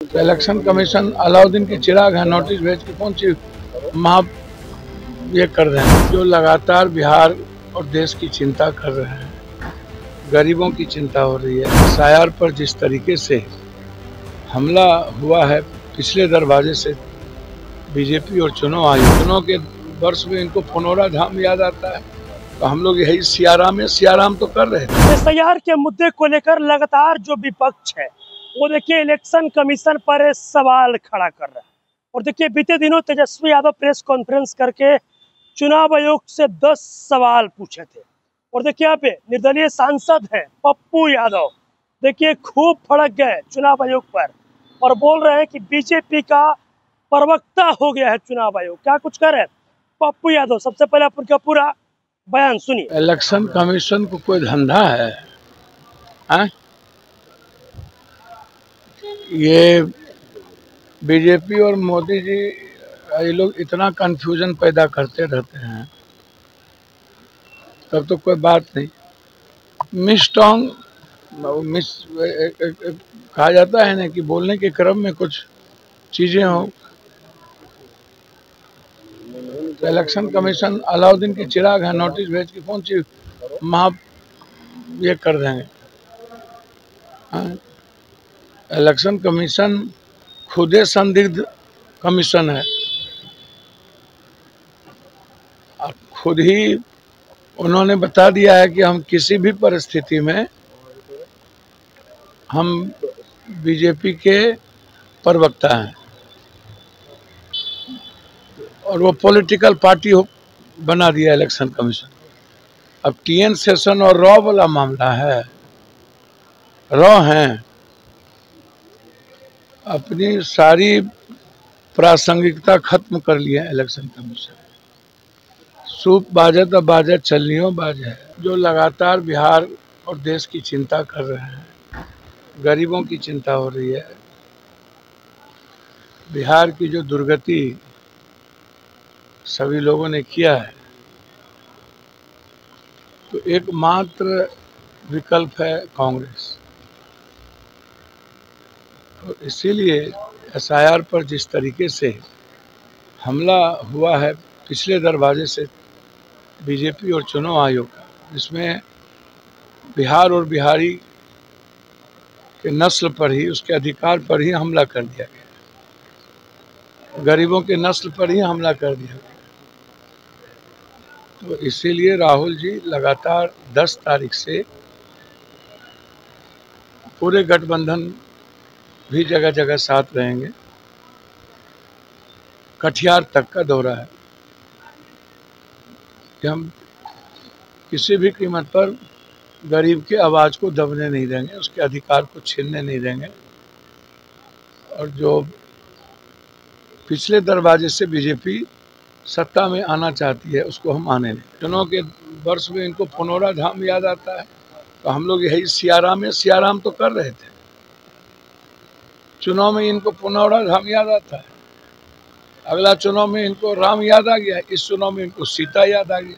Election commission Alauddin की चिराग है, notice भेज के कौन सी महा ये कर रहे हैं, जो लगातार बिहार और देश की चिंता कर रहे हैं, गरीबों की चिंता हो रही है। एसआईआर पर जिस तरीके से हमला हुआ है पिछले दरवाजे से बीजेपी और चुनाव आयोग, चुनाव के वर्ष में इनको पुनौरा धाम याद आता है, तो हम लोग यही सियाराम तो कर रहे थे। एसआईआर के मुद्दे को लेकर लगातार जो विपक्ष है वो देखिए इलेक्शन कमीशन पर सवाल खड़ा कर रहा है। और देखिए बीते दिनों तेजस्वी यादव प्रेस कॉन्फ्रेंस करके चुनाव आयोग से 10 सवाल पूछे थे। और देखिए यहाँ पे निर्दलीय सांसद हैं पप्पू यादव, देखिए खूब भड़क गए चुनाव आयोग पर और बोल रहे हैं कि बीजेपी का प्रवक्ता हो गया है चुनाव आयोग। क्या कुछ कर रहे हैं पप्पू यादव, सबसे पहले आप उनका पूरा बयान सुनिए। इलेक्शन कमीशन को कोई धंधा है, है? ये बीजेपी और मोदी जी ये लोग इतना कंफ्यूजन पैदा करते रहते हैं, तब तो कोई बात नहीं। मिसटोंग कहा जाता है ना कि बोलने के क्रम में कुछ चीजें हो। तो इलेक्शन कमीशन अलाउद्दीन की चिराग है, नोटिस भेज के कौन सी महा ये कर देंगे। हाँ? इलेक्शन कमीशन खुदे संदिग्ध कमीशन है, खुद ही उन्होंने बता दिया है कि हम किसी भी परिस्थिति में हम बीजेपी के प्रवक्ता हैं और वो पॉलिटिकल पार्टी बना दिया इलेक्शन कमीशन। अब टीएन सेशन और रॉ वाला मामला है, रॉ हैं, अपनी सारी प्रासंगिकता खत्म कर लिया इलेक्शन कमीशन। सूप बाजे तो बाजे चलनियों बाजे है, जो लगातार बिहार और देश की चिंता कर रहे हैं, गरीबों की चिंता हो रही है। बिहार की जो दुर्गति सभी लोगों ने किया है, तो एकमात्र विकल्प है कांग्रेस। तो इसीलिए एसआईआर पर जिस तरीके से हमला हुआ है पिछले दरवाजे से बीजेपी और चुनाव आयोग का, जिसमें बिहार और बिहारी के नस्ल पर ही, उसके अधिकार पर ही हमला कर दिया गया, गरीबों के नस्ल पर ही हमला कर दिया गया। तो इसीलिए राहुल जी लगातार 10 तारीख से पूरे गठबंधन भी जगह जगह साथ रहेंगे। कटिहार तक का दौरा है कि हम किसी भी कीमत पर गरीब के आवाज़ को दबने नहीं देंगे, उसके अधिकार को छीनने नहीं देंगे। और जो पिछले दरवाजे से बीजेपी सत्ता में आना चाहती है उसको हम आने नहीं। चुनाव के वर्ष में इनको पुनौरा धाम याद आता है, तो हम लोग यही सियाराम तो कर रहे थे। चुनाव में इनको पुनौरा धाम याद आता है, अगला चुनाव में इनको राम याद आ गया, इस चुनाव में इनको सीता याद आ गया।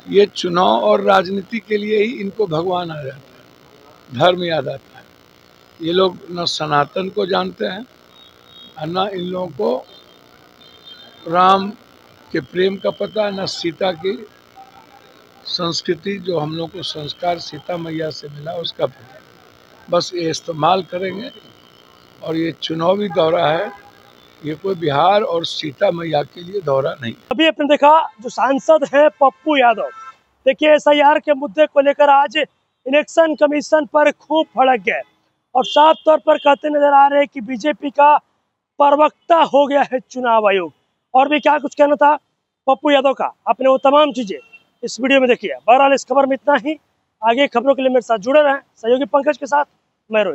ये चुनाव और राजनीति के लिए ही इनको भगवान आ जाता है, धर्म याद आता है। ये लोग न सनातन को जानते हैं और न इन लोगों को राम के प्रेम का पता, न सीता की संस्कृति जो हम लोग को संस्कार सीता मैया से मिला उसका पता। बस ये इस्तेमाल करेंगे। और ये चुनावी दौरा है, ये कोई बिहार और सीता मैया के लिए दौरा नहीं। अभी आपने देखा जो सांसद है पप्पू यादव, देखिए एसआईआर के मुद्दे को लेकर आज इलेक्शन कमीशन पर खूब भड़क गए और साफ तौर पर कहते नजर आ रहे हैं कि बीजेपी का प्रवक्ता हो गया है चुनाव आयोग। और भी क्या कुछ कहना था पप्पू यादव का, आपने वो तमाम चीजें इस वीडियो में देखी है। बहरहाल इस खबर में इतना ही। आगे खबरों के लिए मेरे साथ जुड़े रहें। सहयोगी पंकज के साथ मैं रोहित।